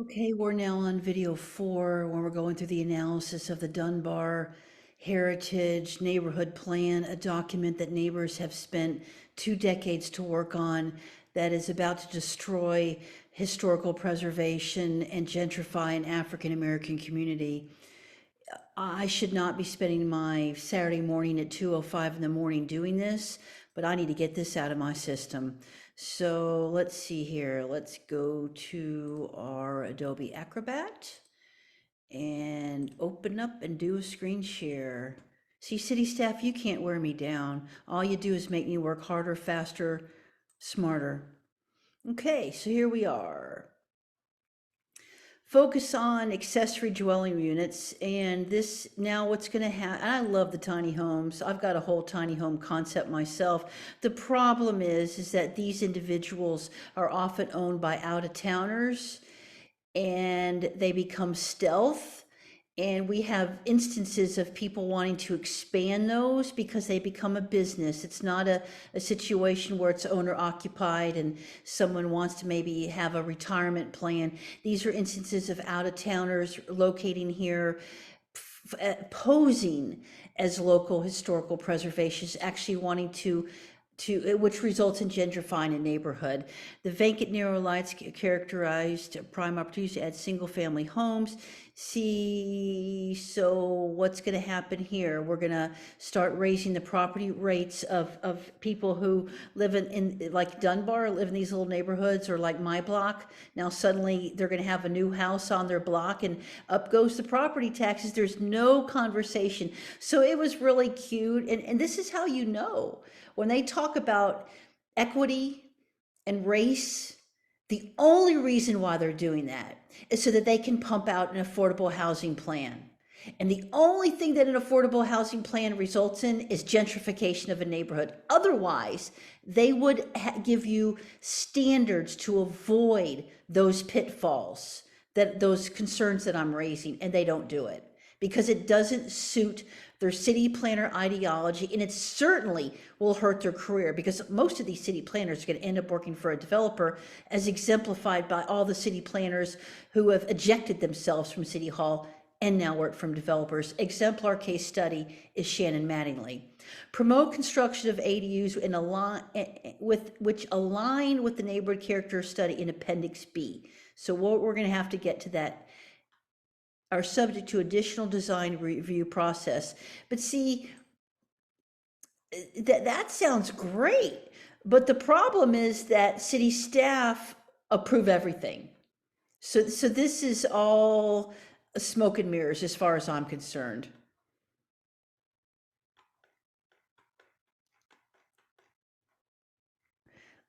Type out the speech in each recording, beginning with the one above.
Okay, we're now on video 4 when we're going through the analysis of the Dunbar Heritage Neighborhood Plan, a document that neighbors have spent 2 decades to work on that is about to destroy historical preservation and gentrify an African American community. I should not be spending my Saturday morning at 2:05 in the morning doing this, but I need to get this out of my system. So let's see here. Let's go to our Adobe Acrobat and open up and do a screen share. See, city staff, you can't wear me down. All you do is make me work harder, faster, smarter. Okay, so here we are. Focus on accessory dwelling units, and this now what's going to happen. I love the tiny homes. I've got a whole tiny home concept myself. The problem is that these individuals are often owned by out-of-towners and they become stealth. And we have instances of people wanting to expand those because they become a business. It's not a situation where it's owner occupied and someone wants to maybe have a retirement plan. These are instances of out of towners locating here, posing as local historical preservation, actually wanting to which results in gentrifying a neighborhood. The vacant narrow lots characterized prime opportunities to add single family homes. See, so what's going to happen here? We're going to start raising the property rates of people who live in like Dunbar, live in these little neighborhoods, or like my block. Now suddenly they're going to have a new house on their block and up goes the property taxes. There's no conversation. So it was really cute. And this is how you know when they talk about equity and race, the only reason why they're doing that is so that they can pump out an affordable housing plan. And the only thing that an affordable housing plan results in is gentrification of a neighborhood. Otherwise, they would give you standards to avoid those pitfalls, that those concerns that I'm raising, and they don't do it because it doesn't suit their city planner ideology, and it certainly will hurt their career because most of these city planners are going to end up working for a developer, as exemplified by all the city planners who have ejected themselves from City Hall and now work from developers. Exemplar case study is Shannon Mattingly. Promote construction of ADUs in which align with the neighborhood character study in Appendix B. So we're going to have to get to that, are subject to additional design review process. But see, that sounds great. But the problem is that city staff approve everything. So this is all smoke and mirrors as far as I'm concerned.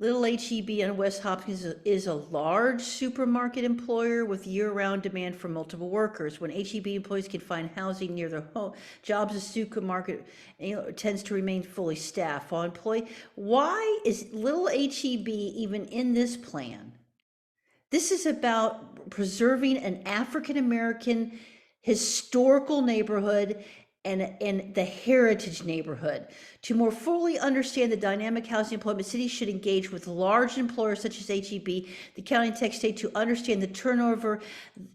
Little HEB on West Hopkins is a large supermarket employer with year-round demand for multiple workers. When HEB employees can find housing near their home, jobs the supermarket tends to remain fully staffed. Why is little HEB even in this plan? This is about preserving an African American historical neighborhood and the heritage neighborhood. To more fully understand the dynamic housing employment, cities should engage with large employers such as HEB, the county and tech state, to understand the turnover.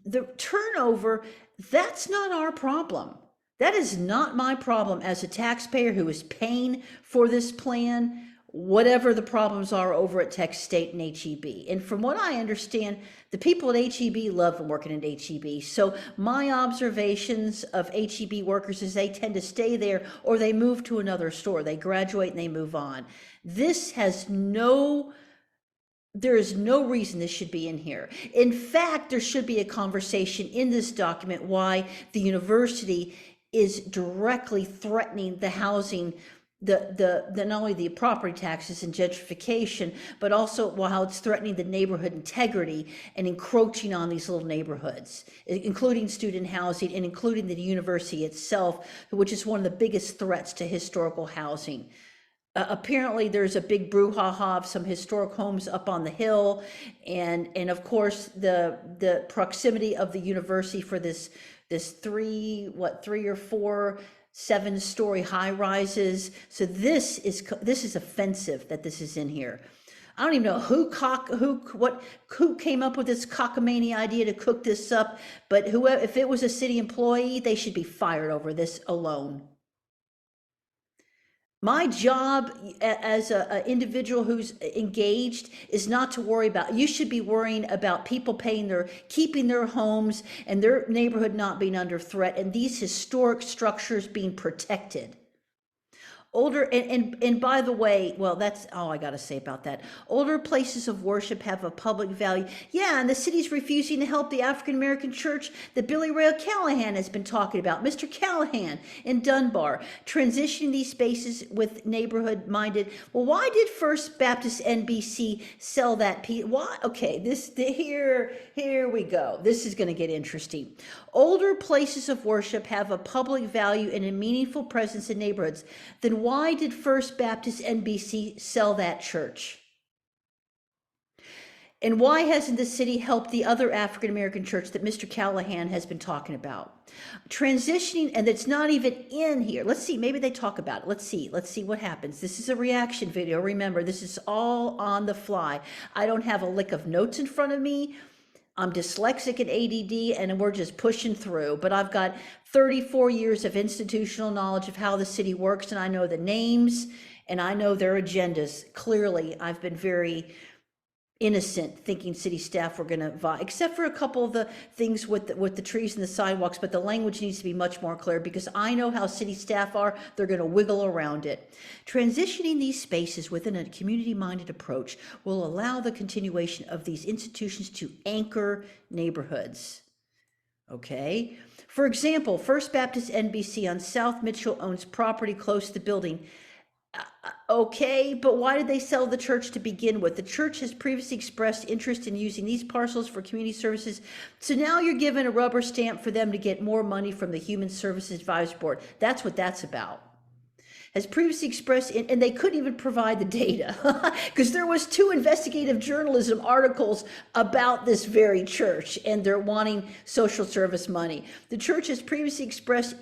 The turnover, that's not our problem. That is not my problem as a taxpayer who is paying for this plan, whatever the problems are over at Tech State and HEB. And from what I understand, the people at HEB love working at HEB. So my observations of HEB workers is they tend to stay there or they move to another store. They graduate and they move on. This has no, there is no reason this should be in here. In fact, there should be a conversation in this document why the university is directly threatening the housing, the not only the property taxes and gentrification, but also how it's threatening the neighborhood integrity and encroaching on these little neighborhoods, including student housing and including the university itself, which is one of the biggest threats to historical housing. Apparently there's a big brouhaha of some historic homes up on the hill, and of course the proximity of the university for this three or four 7-story high rises. So this is offensive that this is in here. I don't even know who came up with this cockamamie idea to cook this up, but whoever, if it was a city employee, they should be fired over this alone. My job as a individual who's engaged is not to worry about, you should be worrying about people keeping their homes and their neighborhood not being under threat and these historic structures being protected. Older, and by the way, well, that's all I got to say about that. Older places of worship have a public value. Yeah, and the city's refusing to help the African American church that Billy Ray Callahan has been talking about. Mr. Callahan in Dunbar, transitioning these spaces with neighborhood minded. Well, why did First Baptist NBC sell that piece? Why? Okay, here we go. This is going to get interesting. Older places of worship have a public value and a meaningful presence in neighborhoods. Then why did First Baptist NBC sell that church? And why hasn't the city helped the other African American church that Mr. Callahan has been talking about? Transitioning, and it's not even in here. Let's see, maybe they talk about it. Let's see what happens. This is a reaction video. Remember, this is all on the fly. I don't have a lick of notes in front of me. I'm dyslexic and ADD, and we're just pushing through. But I've got 34 years of institutional knowledge of how the city works, and I know the names, and I know their agendas. Clearly, I've been very innocent thinking city staff were going to except for a couple of the things with the trees and the sidewalks, but the language needs to be much more clear because I know how city staff are. They're going to wiggle around it. Transitioning these spaces within a community-minded approach will allow the continuation of these institutions to anchor neighborhoods. Okay. For example, First Baptist NBC on South Mitchell owns property close to the building. Okay, but why did they sell the church to begin with? The church has previously expressed interest in using these parcels for community services. So now you're given a rubber stamp for them to get more money from the Human Services Advisory Board. That's what that's about. Has previously expressed, and they couldn't even provide the data because there was 2 investigative journalism articles about this very church and they're wanting social service money. The church has previously expressed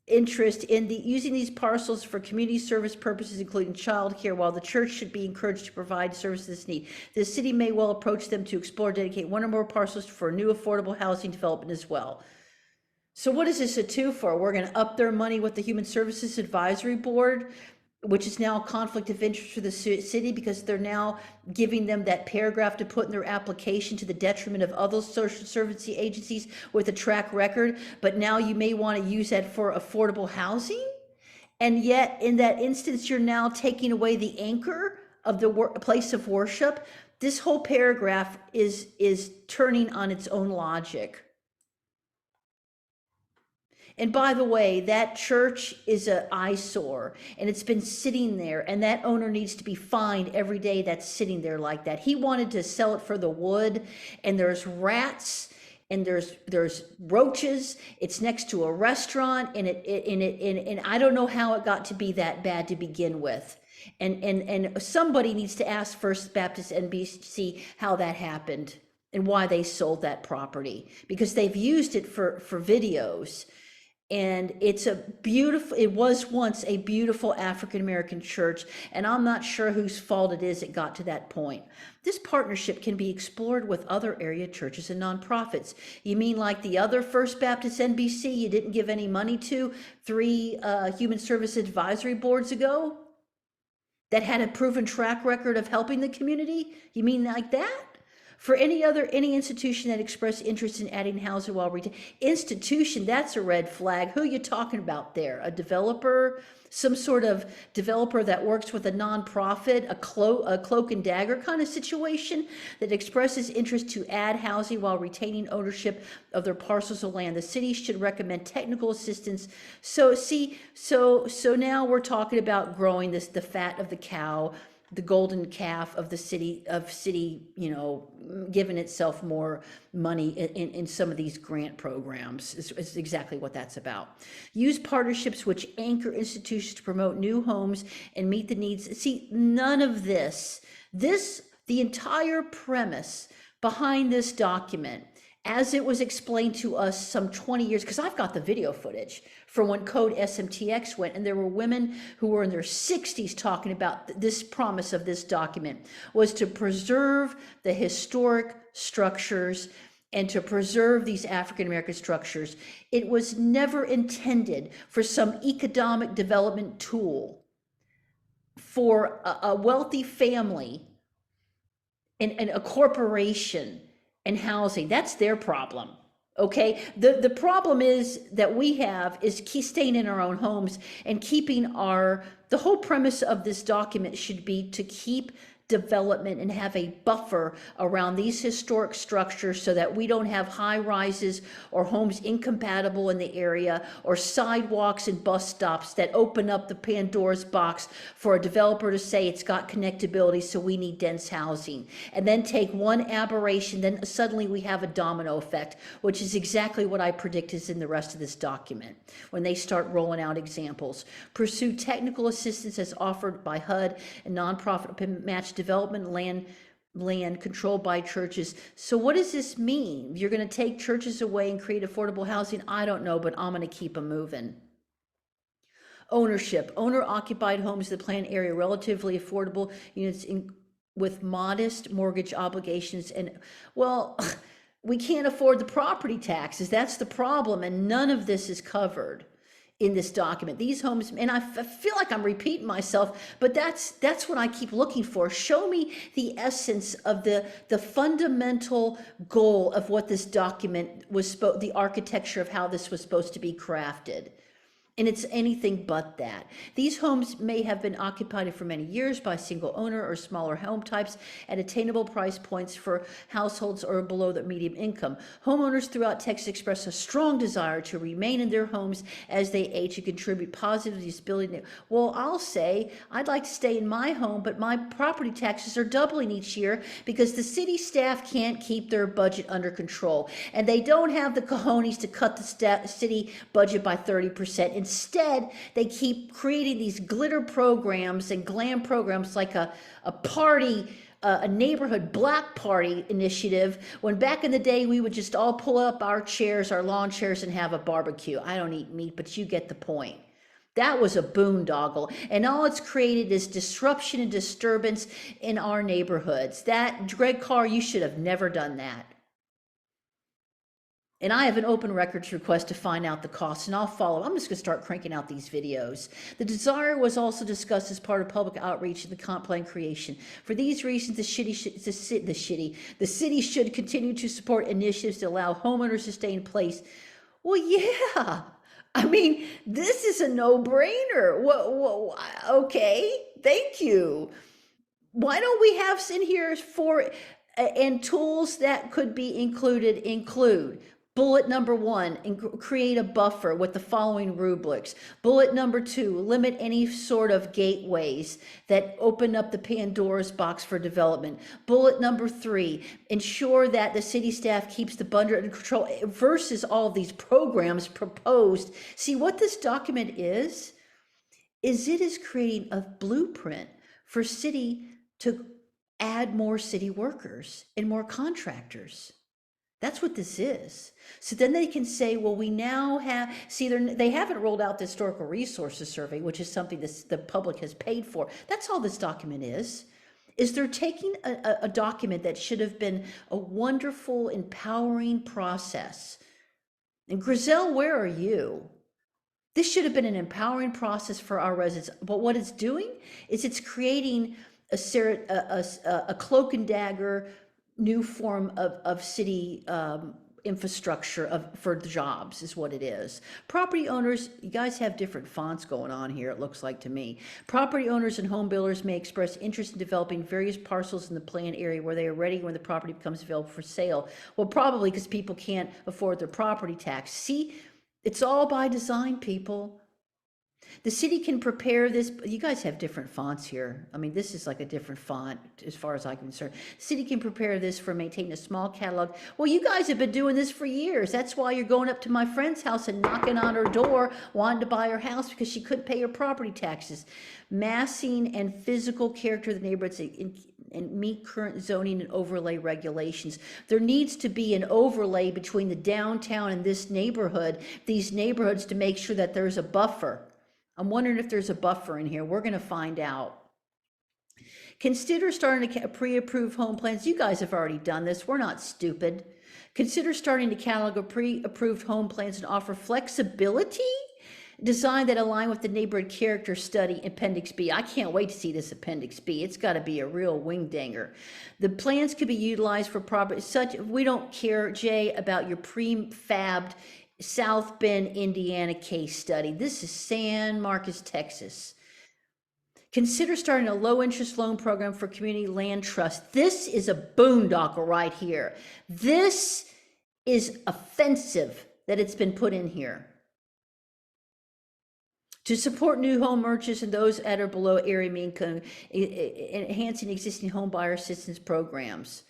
interest in using these parcels for community service purposes, including child care, while the church should be encouraged to provide services needed. The city may well approach them to explore, dedicate 1 or more parcels for new affordable housing development as well. So what is this a 2 for? We're going to up their money with the Human Services Advisory Board, which is now a conflict of interest for the city because they're now giving them that paragraph to put in their application to the detriment of other social service agencies with a track record. But now you may want to use that for affordable housing. And yet in that instance, you're now taking away the anchor of the place of worship. This whole paragraph is turning on its own logic. And by the way, that church is an eyesore and it's been sitting there, and that owner needs to be fined every day that's sitting there like that. He wanted to sell it for the wood, and there's rats and there's roaches. It's next to a restaurant, and and I don't know how it got to be that bad to begin with. And somebody needs to ask First Baptist NBC how that happened and why they sold that property, because they've used it for videos. And it was once a beautiful African-American church, and I'm not sure whose fault it is it got to that point. This partnership can be explored with other area churches and nonprofits. You mean like the other First Baptist NBC you didn't give any money to 3 Human Service Advisory Boards ago that had a proven track record of helping the community? You mean like that? For any institution that expressed interest in adding housing while institution, that's a red flag. Who are you talking about there? A developer, some sort of developer that works with a nonprofit, a cloak and dagger kind of situation that expresses interest to add housing while retaining ownership of their parcels of land. The city should recommend technical assistance. So now we're talking about growing the fat of the cow, the golden calf of the city, giving itself more money in some of these grant programs is exactly what that's about. Use partnerships which anchor institutions to promote new homes and meet the needs. See, none of the entire premise behind this document as it was explained to us some 20 years, because I've got the video footage from when Code SMTX went, and there were women who were in their 60s talking about this promise of this document was to preserve the historic structures and to preserve these African American structures. It was never intended for some economic development tool for a wealthy family and a corporation and housing. That's their problem. Okay, the problem is that we have is staying in our own homes and keeping the whole premise of this document should be to keep development and have a buffer around these historic structures so that we don't have high rises or homes incompatible in the area or sidewalks and bus stops that open up the Pandora's box for a developer to say it's got connectability, so we need dense housing, and then take one aberration, then suddenly we have a domino effect, which is exactly what I predict is in the rest of this document when they start rolling out examples. Pursue technical assistance as offered by HUD and nonprofit match development land controlled by churches. So what does this mean? You're going to take churches away and create affordable housing? I don't know, but I'm going to keep them moving. Ownership, owner-occupied homes in the planned area, relatively affordable units with modest mortgage obligations. And well, we can't afford the property taxes. That's the problem. And none of this is covered in this document. These homes, and I feel like I'm repeating myself, but that's what I keep looking for. Show me the essence of the fundamental goal of what this document was, the architecture of how this was supposed to be crafted. And it's anything but that. These homes may have been occupied for many years by a single owner or smaller home types at attainable price points for households or below the median income. Homeowners throughout Texas express a strong desire to remain in their homes as they age and contribute positively to stability. Well, I'll say I'd like to stay in my home, but my property taxes are doubling each year because the city staff can't keep their budget under control, and they don't have the cojones to cut the city budget by 30%. Instead, they keep creating these glitter programs and glam programs like a party, a neighborhood black party initiative, when back in the day we would just all pull up our chairs, our lawn chairs, and have a barbecue. I don't eat meat, but you get the point. That was a boondoggle, and all it's created is disruption and disturbance in our neighborhoods. That, Greg Carr, you should have never done that. And I have an open records request to find out the costs, and I'll follow. I'm just going to start cranking out these videos. The desire was also discussed as part of public outreach in the comp plan creation. For these reasons, the city should continue to support initiatives to allow homeowners to stay in place. Well, yeah. I mean, this is a no-brainer. Okay, thank you. Why don't we have in here and tools that could be include bullet number 1, create a buffer with the following rubrics. Bullet number 2, limit any sort of gateways that open up the Pandora's box for development. Bullet number 3, ensure that the city staff keeps the budget under control versus all of these programs proposed. See, what this document is it is creating a blueprint for city to add more city workers and more contractors. That's what this is. So then they can say, well, we now have, see, they haven't rolled out the historical resources survey, which is something the public has paid for. That's all this document is they're taking a document that should have been a wonderful, empowering process. And Griselle, where are you? This should have been an empowering process for our residents. But what it's doing is it's creating a cloak and dagger new form of city infrastructure for jobs is what it is. Property owners, you guys have different fonts going on here, it looks like to me. Property owners and home builders may express interest in developing various parcels in the planned area where they are ready when the property becomes available for sale. Well, probably because people can't afford their property tax. See, it's all by design, people. The city can prepare this. You guys have different fonts here. I mean, this is like a different font as far as I'm concerned. City can prepare this for maintaining a small catalog. Well, you guys have been doing this for years. That's why you're going up to my friend's house and knocking on her door, wanting to buy her house because she couldn't pay her property taxes. Massing and physical character of the neighborhoods and meet current zoning and overlay regulations. There needs to be an overlay between the downtown and this neighborhood, these neighborhoods, to make sure that there's a buffer. I'm wondering if there's a buffer in here. We're going to find out. Consider starting to pre-approve home plans. You guys have already done this. We're not stupid. Consider starting to catalog pre-approved home plans and offer flexibility design that align with the neighborhood character study, Appendix B. I can't wait to see this Appendix B. It's got to be a real wing-danger. The plans could be utilized for property such, we don't care, Jay, about your prefabbed South Bend, Indiana case study. This is San Marcos, Texas. Consider starting a low-interest loan program for community land trust. This is a boondoggle right here. This is offensive that it's been put in here. To support new home purchase and those at or below area mean income, enhancing existing home buyer assistance programs.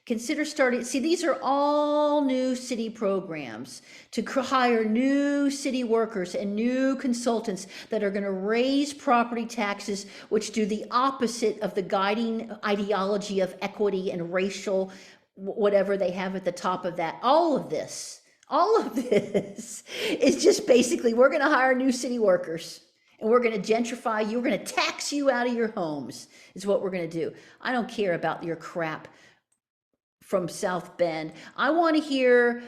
Consider starting, see, these are all new city programs to hire new city workers and new consultants that are going to raise property taxes, which do the opposite of the guiding ideology of equity and racial, whatever they have at the top of that. All of this is just basically, we're going to hire new city workers and we're going to gentrify you. We're going to tax you out of your homes is what we're going to do. I don't care about your crap from South Bend. I want to hear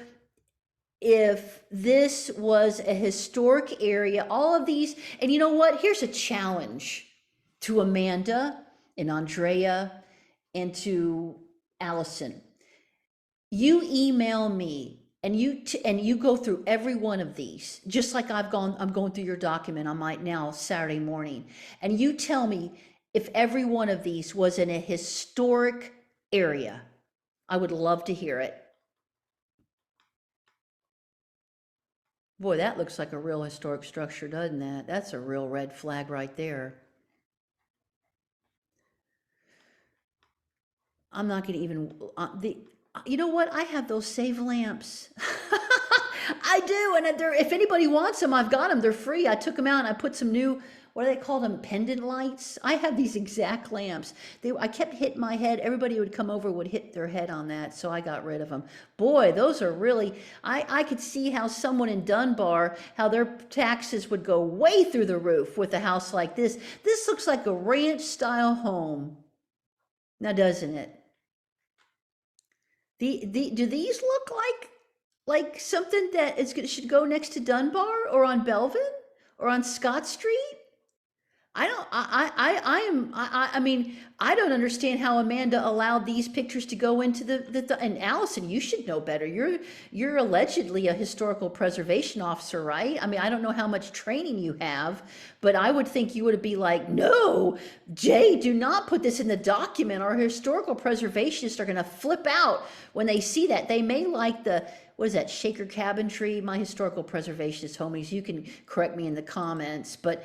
if this was a historic area, all of these. And you know what? Here's a challenge to Amanda and Andrea and to Allison. You email me and you go through every one of these, just like I'm going through your document on my now Saturday morning. And you tell me if every one of these was in a historic area. I would love to hear it. Boy, that looks like a real historic structure, doesn't that? That's a real red flag right there. I'm not going to even, you know what? I have those save lamps. I do. And if anybody wants them, I've got them. They're free. I took them out and I put some new, what do they call them? Pendant lights. I have these exact lamps. I kept hitting my head. Everybody who would come over would hit their head on that. So I got rid of them. Boy, those are really, I could see how someone in Dunbar, how their taxes would go way through the roof with a house like this. This looks like a ranch style home. Now, doesn't it? Do these look like something that should go next to Dunbar or on Belvin or on Scott Street? I mean, I don't understand how Amanda allowed these pictures to go into and Allison, you should know better. You're allegedly a historical preservation officer, right? I mean, I don't know how much training you have, but I would think you would be like, no, Jay, do not put this in the document. Our historical preservationists are going to flip out when they see that. They may like what is that, Shaker Cabinetry? My historical preservationist homies, you can correct me in the comments, but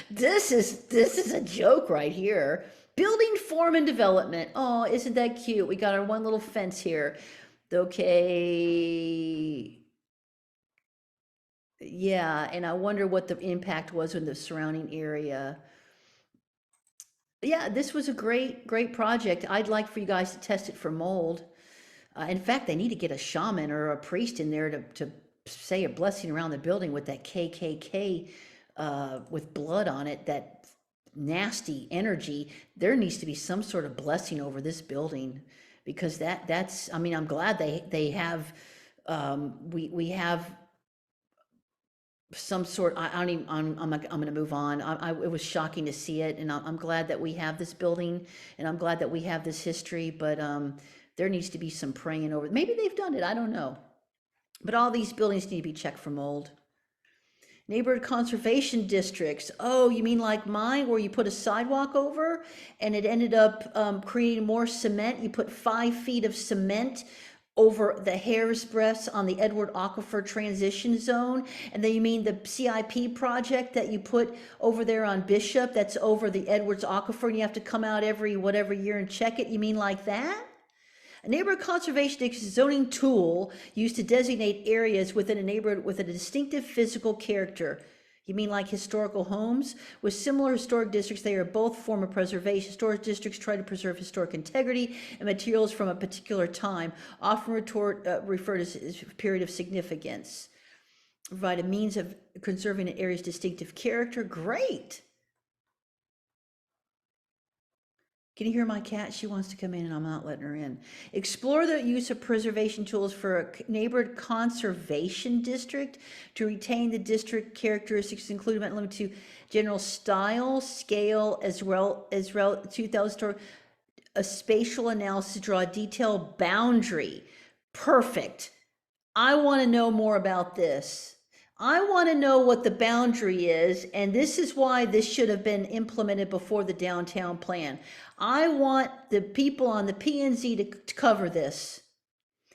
this is a joke right here. Building form and development. Oh, isn't that cute? We got our one little fence here. Okay. Yeah, and I wonder what the impact was in the surrounding area. Yeah, this was a great project. I'd like for you guys to test it for mold. In fact, they need to get a shaman or a priest in there to say a blessing around the building with that KKK with blood on it, that nasty energy. There needs to be some sort of blessing over this building because that's, I mean, I'm glad they have, we have some sort, I don't even, I'm going to move on. It was shocking to see it, and I'm glad that we have this building, and I'm glad that we have this history, but there needs to be some praying over it. Maybe they've done it, I don't know. But all these buildings need to be checked for mold. Neighborhood conservation districts. Oh, you mean like mine where you put a sidewalk over and it ended up creating more cement? You put 5 feet of cement over the hair's breadth on the Edward Aquifer transition zone. And then you mean the CIP project that you put over there on Bishop, that's over the Edwards Aquifer, and you have to come out every whatever year and check it? You mean like that? A neighborhood conservation is a zoning tool used to designate areas within a neighborhood with a distinctive physical character. You mean like historical homes? With similar historic districts, they are both form of preservation. Historic districts try to preserve historic integrity and materials from a particular time, often referred as a period of significance. Provide a means of conserving an area's distinctive character. Great. Can you hear my cat? She wants to come in and I'm not letting her in. Explore the use of preservation tools for a neighborhood conservation district to retain the district characteristics, including but limited to general style, scale, as well as 2000 a spatial analysis to draw a detailed boundary. Perfect. I want to know more about this. I want to know what the boundary is, and this is why this should have been implemented before the downtown plan. I want the people on the P&Z to cover this.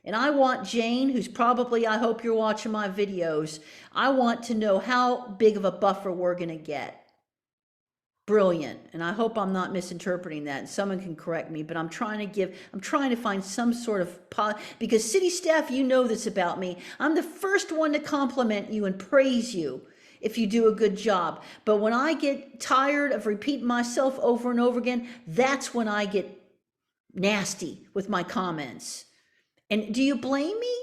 And I want Jane, who's probably, I hope you're watching my videos, I want to know how big of a buffer we're going to get. Brilliant. And I hope I'm not misinterpreting that. And someone can correct me, but I'm trying to find some sort of, because city staff, you know this about me. I'm the first one to compliment you and praise you if you do a good job. But when I get tired of repeating myself over and over again, that's when I get nasty with my comments. And do you blame me?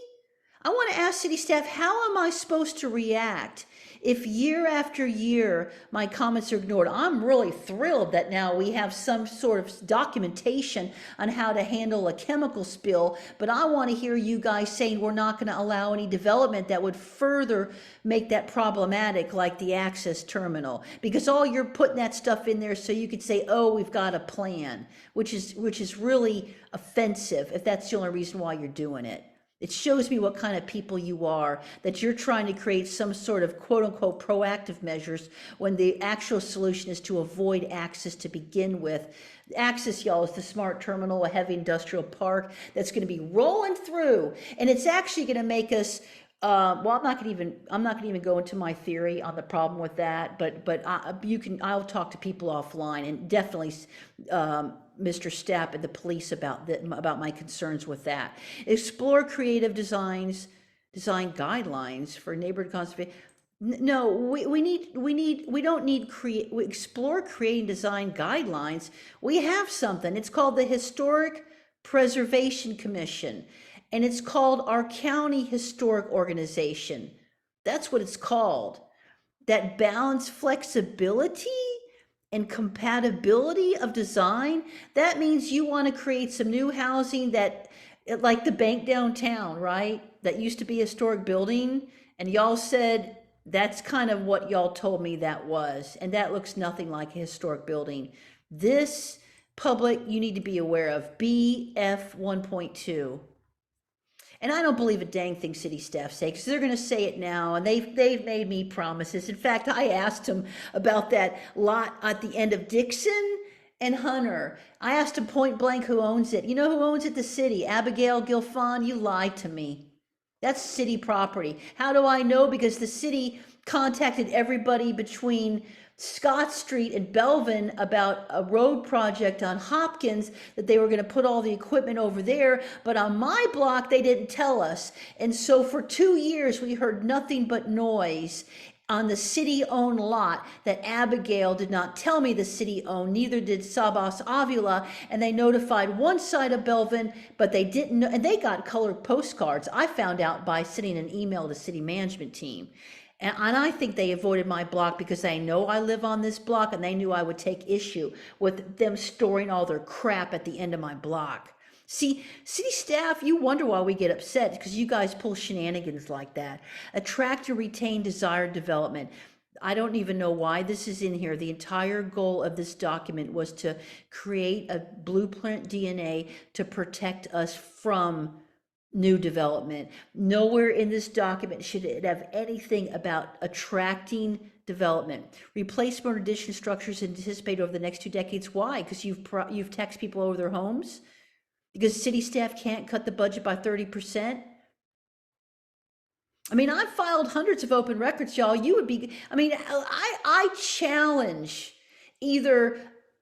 I want to ask city staff, how am I supposed to react if year after year my comments are ignored? I'm really thrilled that now we have some sort of documentation on how to handle a chemical spill, but I want to hear you guys saying we're not going to allow any development that would further make that problematic, like the access terminal, because all you're putting that stuff in there so you could say, oh, we've got a plan, which is really offensive if that's the only reason why you're doing it. It shows me what kind of people you are, that you're trying to create some sort of quote unquote proactive measures when the actual solution is to avoid access to begin with. Access, y'all, is the smart terminal, a heavy industrial park that's going to be rolling through, and it's actually going to make us well, I'm not going to even go into my theory on the problem with that, but I'll talk to people offline, and definitely Mr. Stapp and the police about my concerns with that. Explore creative design guidelines for neighborhood conservation. No, we don't need explore creating design guidelines. We have something. It's called the Historic Preservation Commission. And it's called our county historic organization. That's what it's called. That balance flexibility and compatibility of design. That means you want to create some new housing that, like the bank downtown, right? That used to be a historic building. And y'all said, that's kind of what y'all told me that was. And that looks nothing like a historic building. This public, you need to be aware of BF 1.2. And I don't believe a dang thing city staff say, because they're going to say it now, and they've made me promises. In fact, I asked them about that lot at the end of Dixon and Hunter. I asked them point blank who owns it. You know who owns it? The city. Abigail Gilfon, you lied to me. That's city property. How do I know? Because the city contacted everybody between Scott Street and Belvin about a road project on Hopkins, that they were going to put all the equipment over there, but on my block they didn't tell us. And so for 2 years we heard nothing but noise on the city-owned lot that Abigail did not tell me the city owned, neither did Sabas Avila, and they notified one side of Belvin, but they didn't know, and they got colored postcards. I found out by sending an email to city management team. And I think they avoided my block because they know I live on this block, and they knew I would take issue with them storing all their crap at the end of my block. See, city staff, you wonder why we get upset, because you guys pull shenanigans like that. Attract and retain desired development. I don't even know why this is in here. The entire goal of this document was to create a blueprint DNA to protect us from new development. Nowhere in this document should it have anything about attracting development. Replacement or addition structures anticipated over the next 2 decades. Why? Because you've taxed people over their homes? Because city staff can't cut the budget by 30%? I mean, I've filed hundreds of open records, y'all. You would be, I mean, I challenge either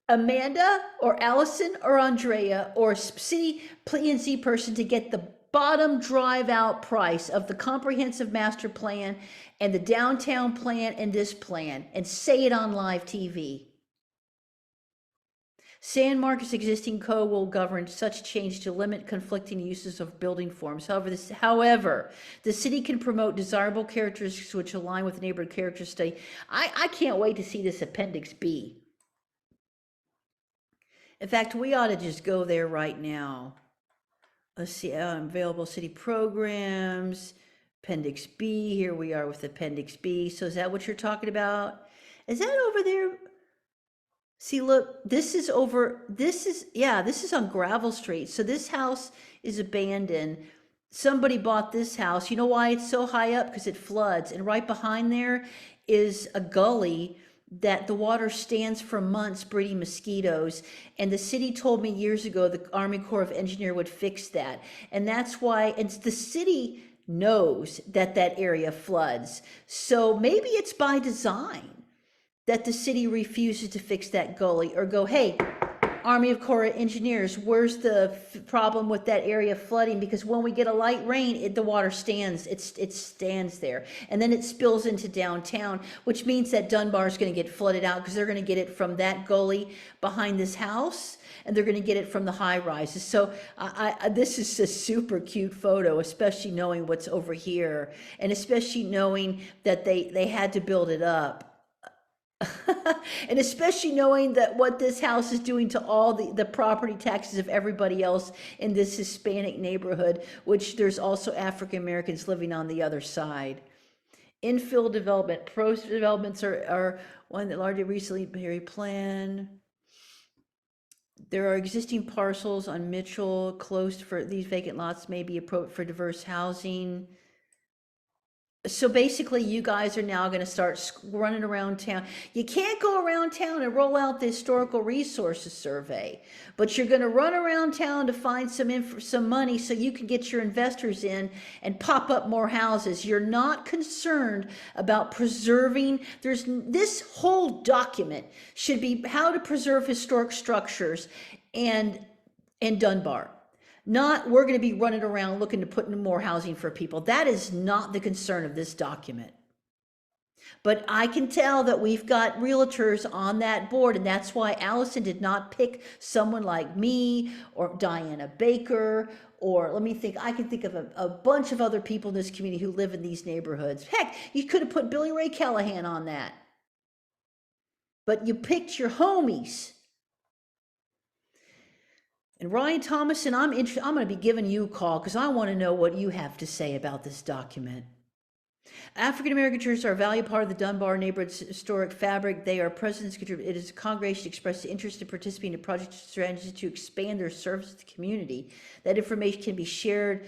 Amanda or Allison or Andrea or a city P&Z person to get the bottom drive out price of the comprehensive master plan and the downtown plan and this plan, and say it on live TV. San Marcos' existing code will govern such change to limit conflicting uses of building forms. However, the city can promote desirable characteristics which align with neighborhood character study. I can't wait to see this Appendix B. In fact, we ought to just go there right now. Let's see, available city programs, Appendix B. Here we are with Appendix B. So is that what you're talking about? Is that over there? See, look, this is on Gravel Street. So this house is abandoned. Somebody bought this house. You know why it's so high up? Because it floods. And right behind there is a gully that the water stands for months breeding mosquitoes. And the city told me years ago the Army Corps of Engineers would fix that. And that's why, and the city knows that that area floods. So maybe it's by design that the city refuses to fix that gully, or go, hey, Army Corps of Engineers, where's the problem with that area flooding? Because when we get a light rain, the water stands, it stands there. And then it spills into downtown, which means that Dunbar is going to get flooded out because they're going to get it from that gully behind this house, and they're going to get it from the high rises. So this is a super cute photo, especially knowing what's over here, and especially knowing that they had to build it up. And especially knowing that what this house is doing to all the property taxes of everybody else in this Hispanic neighborhood, which there's also African Americans living on the other side. Infill development, pros developments are one that largely recently plan. There are existing parcels on Mitchell closed for these vacant lots may be appropriate for diverse housing. So basically, you guys are now going to start running around town. You can't go around town and roll out the historical resources survey, but you're going to run around town to find some money so you can get your investors in and pop up more houses. You're not concerned about preserving. This whole document should be how to preserve historic structures and Dunbar. Not, we're going to be running around looking to put in more housing for people. That is not the concern of this document. But I can tell that we've got realtors on that board, and that's why Allison did not pick someone like me or Diana Baker, or let me think, I can think of a bunch of other people in this community who live in these neighborhoods. Heck, you could have put Billy Ray Callahan on that. But you picked your homies. And Ryan Thomason, I'm going to be giving you a call because I want to know what you have to say about this document. African American churches are a valuable part of the Dunbar neighborhood's historic fabric. They are presidents. It is a congregation expressed interest in participating in project strategies to expand their service to the community. That information can be shared.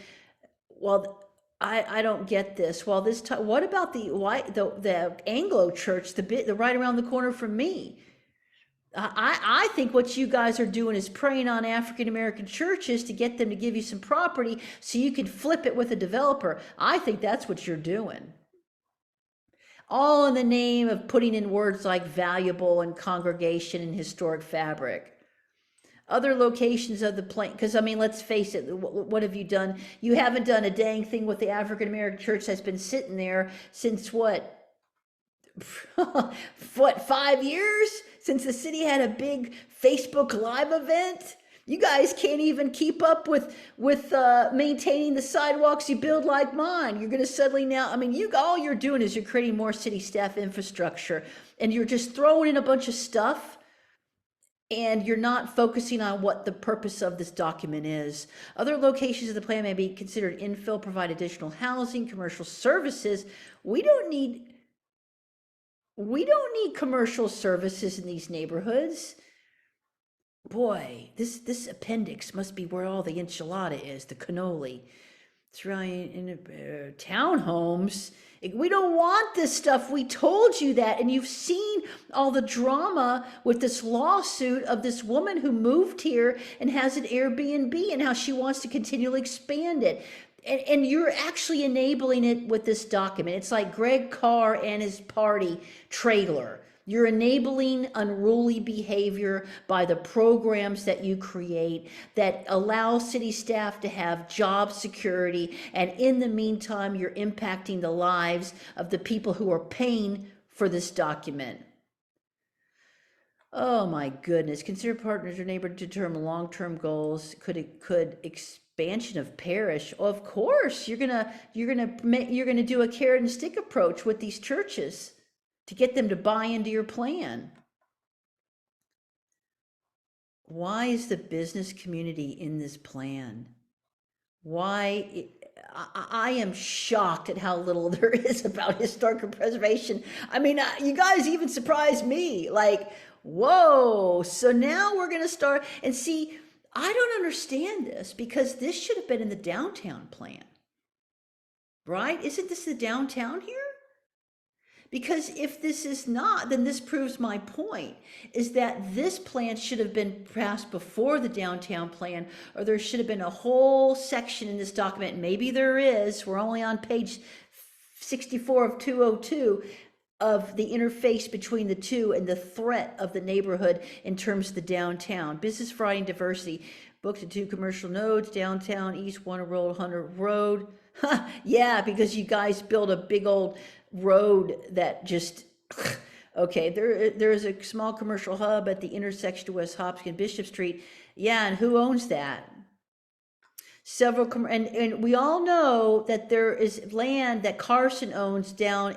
Well, I don't get this. Well, what about the Anglo church, the right around the corner from me? I think what you guys are doing is preying on African American churches to get them to give you some property so you can flip it with a developer. I think that's what you're doing. All in the name of putting in words like valuable and congregation and historic fabric. Other locations of the plan, because I mean, let's face it, what have you done? You haven't done a dang thing with the African American church that's been sitting there since what? 5 years since the city had a big Facebook Live event? You guys can't even keep up with maintaining the sidewalks you build like mine. You're going to suddenly now, I mean, all you're doing is you're creating more city staff infrastructure, and you're just throwing in a bunch of stuff, and you're not focusing on what the purpose of this document is. Other locations of the plan may be considered infill, provide additional housing, commercial services. We don't need commercial services in these neighborhoods. Boy, this appendix must be where all the enchilada is, the cannoli. It's right in townhomes. We don't want this stuff. We told you that. And you've seen all the drama with this lawsuit of this woman who moved here and has an Airbnb and how she wants to continually expand it. And you're actually enabling it with this document. It's like Greg Carr and his party trailer. You're enabling unruly behavior by the programs that you create that allow city staff to have job security. And in the meantime, you're impacting the lives of the people who are paying for this document. Oh my goodness. Consider partners or neighbor to determine long-term goals. Could expansion of parish. Oh, of course, you're gonna do a carrot and stick approach with these churches to get them to buy into your plan. Why is the business community in this plan? Why? I am shocked at how little there is about historical preservation. I mean, you guys even surprised me. Like, whoa. So now we're going to start and see. I don't understand this because this should have been in the downtown plan, right? Isn't this the downtown here? Because if this is not, then this proves my point, is that this plan should have been passed before the downtown plan, or there should have been a whole section in this document. Maybe there is, we're only on page 64 of 202, of the interface between the two and the threat of the neighborhood in terms of the downtown. Business variety and diversity. Booked to 2 commercial nodes, downtown, east, Warner Road, Hunter Road. Yeah, because you guys built a big old road that just, okay, there is a small commercial hub at the intersection of West Hopkins, Bishop Street. Yeah, and who owns that? Several, and we all know that there is land that Carson owns down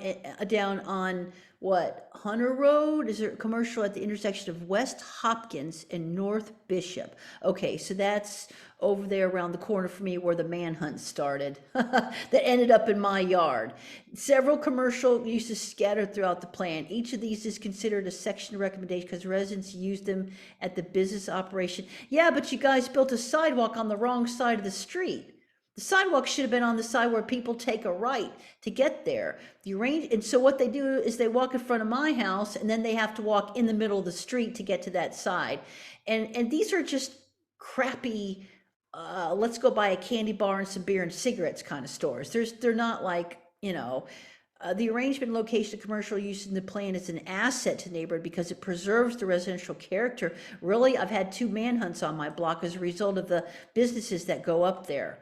on what, Hunter Road? Is there a commercial at the intersection of West Hopkins and North Bishop? Okay, so that's over there around the corner for me where the manhunt started that ended up in my yard. Several commercial uses scattered throughout the plan. Each of these is considered a section recommendation because residents use them at the business operation. Yeah, but you guys built a sidewalk on the wrong side of the street. The sidewalk should have been on the side where people take a right to get there. And so what they do is they walk in front of my house and then they have to walk in the middle of the street to get to that side. And these are just crappy, let's go buy a candy bar and some beer and cigarettes kind of stores. They're not like, the arrangement and location of commercial use in the plan is an asset to the neighborhood because it preserves the residential character. Really, I've had 2 manhunts on my block as a result of the businesses that go up there.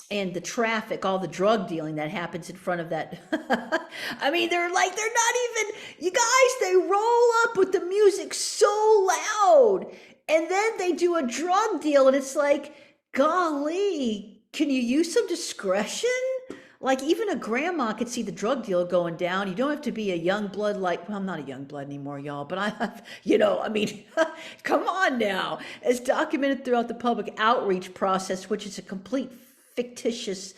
And the traffic, all the drug dealing that happens in front of that. I mean, they're not even, you guys, they roll up with the music so loud. And then they do a drug deal and it's like, golly, can you use some discretion? Like even a grandma could see the drug deal going down. You don't have to be a young blood well, I'm not a young blood anymore, y'all, but I have, I mean, come on now. As documented throughout the public outreach process, which is a complete fictitious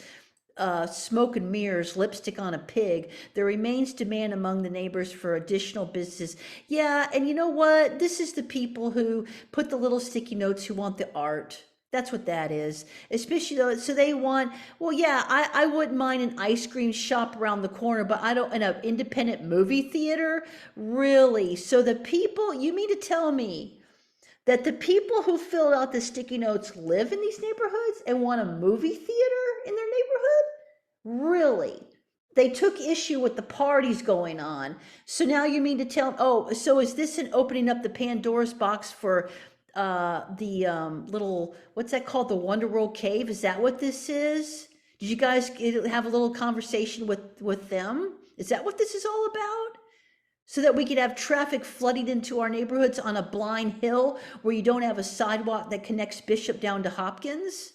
smoke and mirrors, lipstick on a pig, there remains demand among the neighbors for additional businesses. Yeah, and you know what? This is the people who put the little sticky notes who want the art. That's what that is. Especially though, so they want, well, yeah, I wouldn't mind an ice cream shop around the corner, but I don't, in an independent movie theater? Really? So the people, you mean to tell me that the people who filled out the sticky notes live in these neighborhoods and want a movie theater in their neighborhood? Really? They took issue with the parties going on. So now you mean to tell, oh, so is this an opening up the Pandora's box for the little, what's that called? The Wonder World Cave? Is that what this is? Did you guys have a little conversation with them? Is that what this is all about? So that we could have traffic flooding into our neighborhoods on a blind hill where you don't have a sidewalk that connects Bishop down to Hopkins?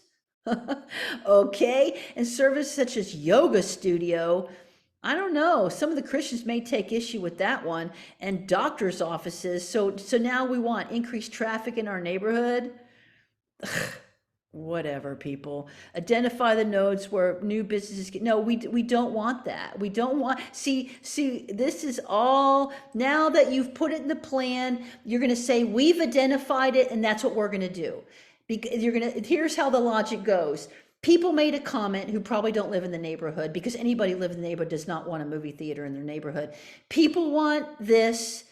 Okay, and services such as yoga studio, I don't know, some of the Christians may take issue with that one, and doctors' offices. So now we want increased traffic in our neighborhood? Whatever, people. Identify the nodes where new businesses get, no, we don't want that. We don't want, see, this is all, now that you've put it in the plan, you're going to say, we've identified it and that's what we're going to do. Because here's how the logic goes. People made a comment who probably don't live in the neighborhood, because anybody living in the neighborhood does not want a movie theater in their neighborhood. People want this.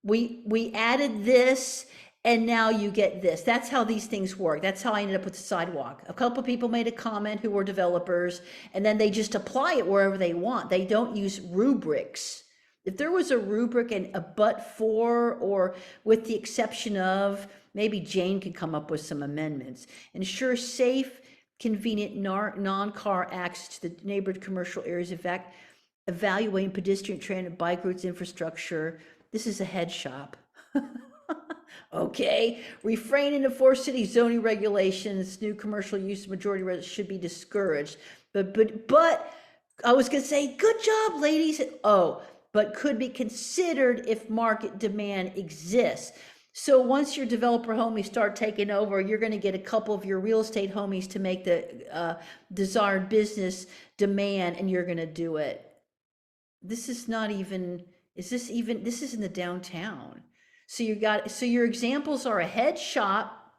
We added this. And now you get this. That's how these things work. That's how I ended up with the sidewalk. A couple of people made a comment who were developers, and then they just apply it wherever they want. They don't use rubrics. If there was a rubric and a but for, or with the exception of, maybe Jane could come up with some amendments. Ensure safe, convenient, non-car access to the neighborhood commercial areas, evaluating pedestrian transit, bike routes, infrastructure. This is a head shop. Okay, refrain and enforce city zoning regulations, new commercial use, majority residents should be discouraged. But I was gonna say, good job, ladies. Oh, but could be considered if market demand exists. So once your developer homies start taking over, you're gonna get a couple of your real estate homies to make the desired business demand, and you're gonna do it. This is not even, this is in the downtown. So your examples are a head shop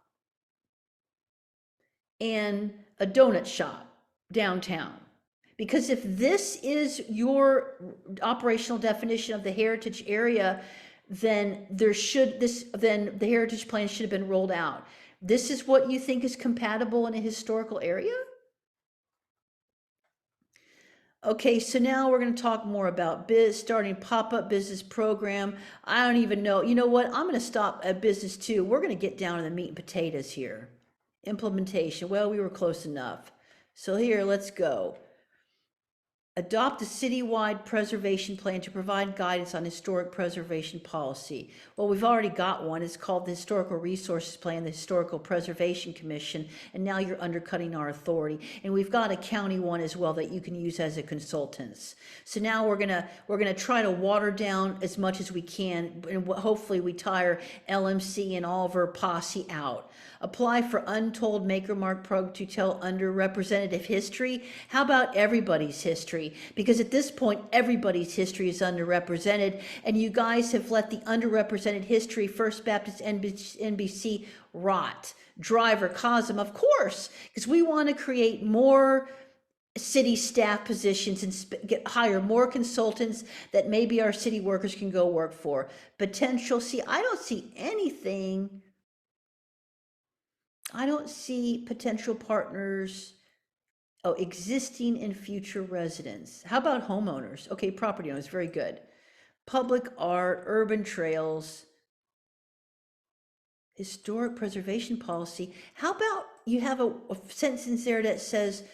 and a donut shop downtown. Because if this is your operational definition of the heritage area, then then the heritage plan should have been rolled out. This is what you think is compatible in a historical area? Okay, so now we're going to talk more about starting pop-up business program. I don't even know. You know what? I'm going to stop at business too. We're going to get down to the meat and potatoes here. Implementation. Well, we were close enough. So here, let's go. Adopt a citywide preservation plan to provide guidance on historic preservation policy. Well, we've already got one. It's called the Historical Resources Plan, the Historical Preservation Commission, and now you're undercutting our authority. And we've got a county one as well that you can use as a consultants. So now we're gonna try to water down as much as we can, and hopefully we tire LMC and all of her posse out. Apply for Untold Maker Mark program to tell underrepresented history. How about everybody's history? Because at this point, everybody's history is underrepresented, and you guys have let the underrepresented history, First Baptist NBC, rot. Driver, Cosm, of course, because we want to create more city staff positions and hire more consultants that maybe our city workers can go work for. Potential, see, I don't see anything. I don't see potential partners. Oh, existing and future residents. How about homeowners? Okay, property owners, very good. Public art, urban trails, historic preservation policy. How about you have a sentence there that says,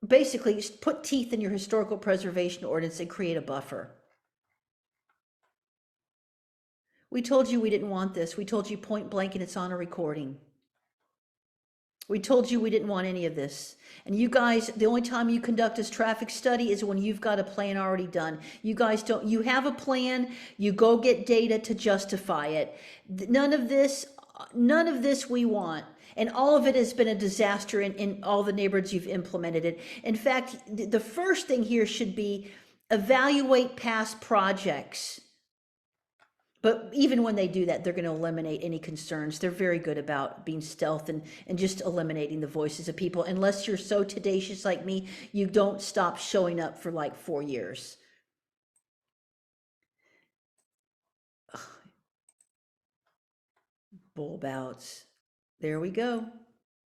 basically, put teeth in your historical preservation ordinance and create a buffer. We told you we didn't want this. We told you point blank, and it's on a recording. We told you we didn't want any of this. And you guys, the only time you conduct this traffic study is when you've got a plan already done. You guys don't, you have a plan, you go get data to justify it. None of this we want. And all of it has been a disaster in all the neighborhoods you've implemented it. In fact, the first thing here should be evaluate past projects. But even when they do that, they're going to eliminate any concerns. They're very good about being stealth and just eliminating the voices of people. Unless you're so tenacious like me, you don't stop showing up for like 4 years. Bulb outs. There we go.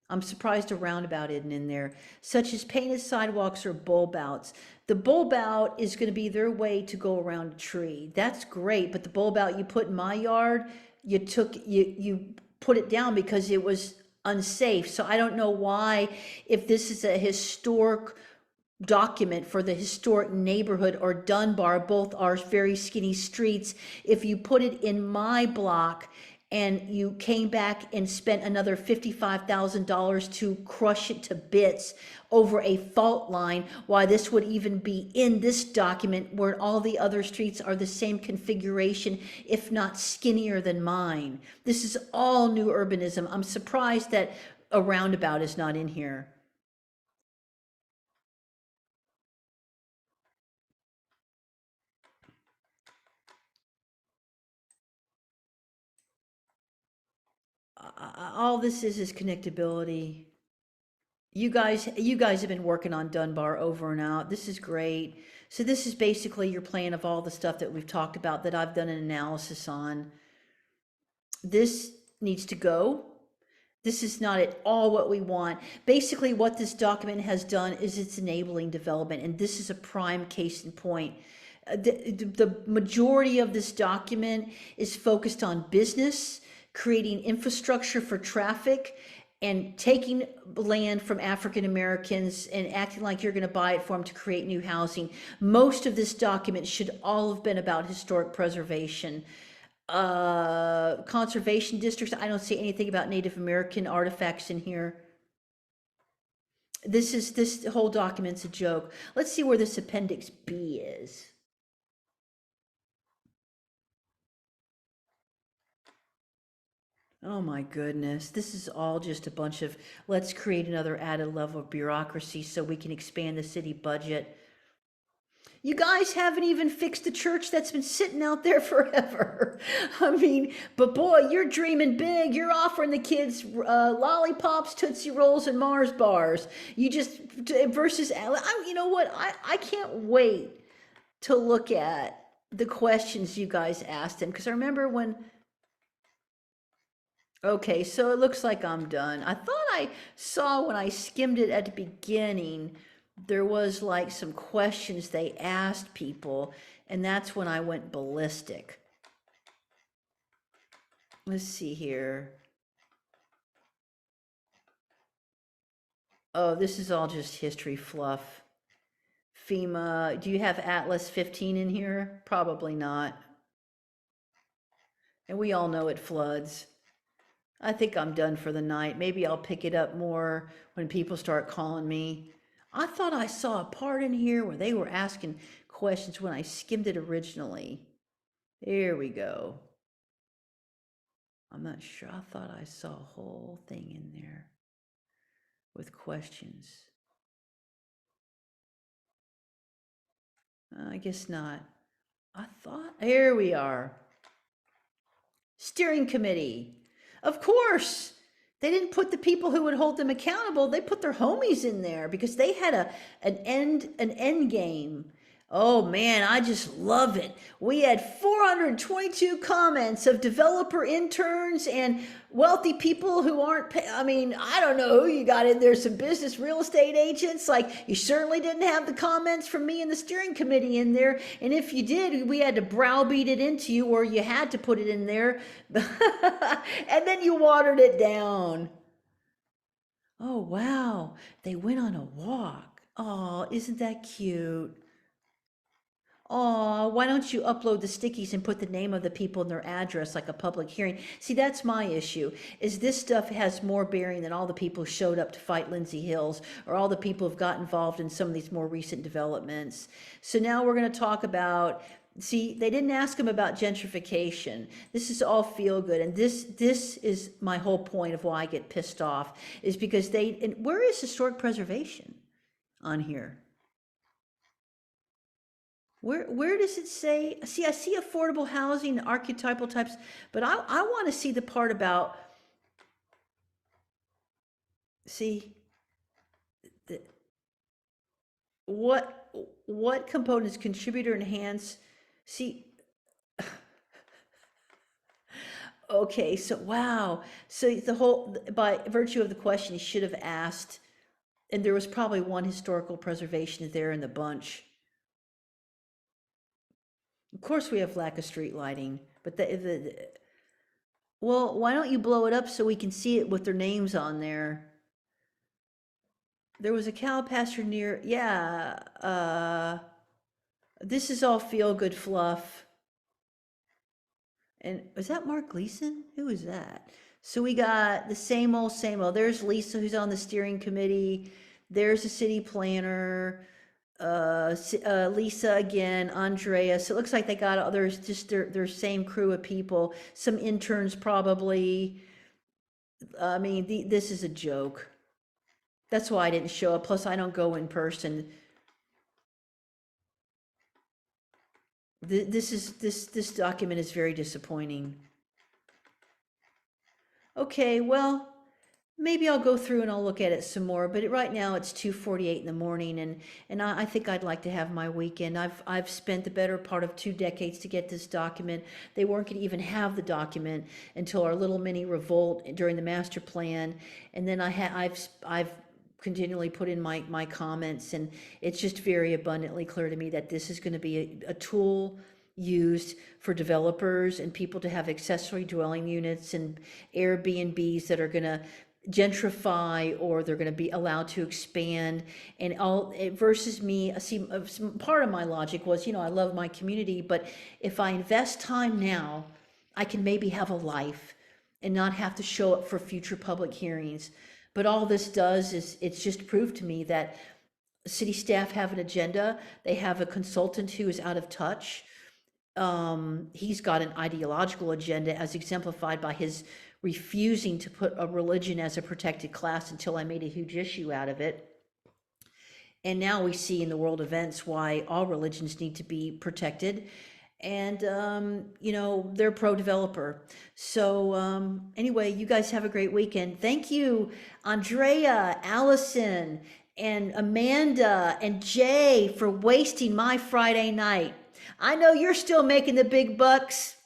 I'm surprised a roundabout isn't in there, such as painted sidewalks or bulb outs. The bulb out is going to be their way to go around a tree. That's great, but the bulb out you put in my yard, you put it down because it was unsafe. So I don't know why, if this is a historic document for the historic neighborhood or Dunbar, both are very skinny streets, if you put it in my block and you came back and spent another $55,000 to crush it to bits over a fault line, why this would even be in this document where all the other streets are the same configuration, if not skinnier than mine. This is all new urbanism. I'm surprised that a roundabout is not in here. All this is connectability. You guys have been working on Dunbar over and out. This is great. So this is basically your plan of all the stuff that we've talked about that I've done an analysis on. This needs to go. This is not at all what we want. Basically, what this document has done is it's enabling development, and this is a prime case in point. The majority of this document is focused on business, creating infrastructure for traffic, and taking land from African Americans and acting like you're going to buy it for them to create new housing. Most of this document should all have been about historic preservation. Conservation districts, I don't see anything about Native American artifacts in here. This whole document's a joke. Let's see where this Appendix B is. Oh my goodness, this is all just a bunch of, let's create another added level of bureaucracy so we can expand the city budget. You guys haven't even fixed the church that's been sitting out there forever. I mean, but boy, you're dreaming big. You're offering the kids lollipops, Tootsie Rolls, and Mars bars. You just, versus, you know what? I can't wait to look at the questions you guys asked him. Because I remember when, okay, so it looks like I'm done. I thought I saw when I skimmed it at the beginning, there was like some questions they asked people, and that's when I went ballistic. Let's see here. Oh, this is all just history fluff. FEMA, do you have Atlas 15 in here? Probably not. And we all know it floods. I think I'm done for the night. Maybe I'll pick it up more when people start calling me. I thought I saw a part in here where they were asking questions when I skimmed it originally. There we go. I'm not sure. I thought I saw a whole thing in there with questions. I guess not. I thought, here we are. Steering committee. Of course, they didn't put the people who would hold them accountable. They put their homies in there because they had an end game. Oh man, I just love it. We had 422 comments of developer interns and wealthy people who aren't I mean, I don't know who you got in there, some business real estate agents. Like, you certainly didn't have the comments from me and the steering committee in there. And if you did, we had to browbeat it into you, or you had to put it in there. And then you watered it down. Oh wow, they went on a walk. Oh, isn't that cute? Oh, why don't you upload the stickies and put the name of the people and their address like a public hearing? See, that's my issue, is this stuff has more bearing than all the people who showed up to fight Lindsay Hills or all the people who've got involved in some of these more recent developments. So now we're going to talk about, see, they didn't ask him about gentrification. This is all feel good. And this is my whole point of why I get pissed off, is because and where is historic preservation on here? Where does it say? See, I see affordable housing, archetypal types, but I want to see the part about, see, the, what components contribute or enhance. See, okay, so wow. So the whole, by virtue of the question, he should have asked, and there was probably one historical preservation there in the bunch. Of course, we have lack of street lighting, but well, why don't you blow it up so we can see it with their names on there? There was a cow pasture near, yeah, this is all feel good fluff. And was that Mark Gleason? Who is that? So we got the same old, same old. There's Lisa, who's on the steering committee. There's the city planner. Lisa again, Andrea. So it looks like they got others, just their same crew of people. Some interns probably. I mean, this is a joke. That's why I didn't show up. Plus, I don't go in person. This document is very disappointing. Okay, well, maybe I'll go through and I'll look at it some more, but right now it's 2:48 in the morning, and I think I'd like to have my weekend. I've spent the better part of 2 decades to get this document. They weren't going to even have the document until our little mini revolt during the master plan, and then I've continually put in my comments, and it's just very abundantly clear to me that this is going to be a tool used for developers and people to have accessory dwelling units and Airbnbs that are going to gentrify, or they're going to be allowed to expand. And all versus me, see, part of my logic was, I love my community, but if I invest time now, I can maybe have a life and not have to show up for future public hearings. But all this does is it's just proved to me that city staff have an agenda. They have a consultant who is out of touch. He's got an ideological agenda, as exemplified by his refusing to put a religion as a protected class until I made a huge issue out of it. And now we see in the world events why all religions need to be protected. And, they're pro-developer. So anyway, you guys have a great weekend. Thank you, Andrea, Allison, and Amanda, and Jay, for wasting my Friday night. I know you're still making the big bucks.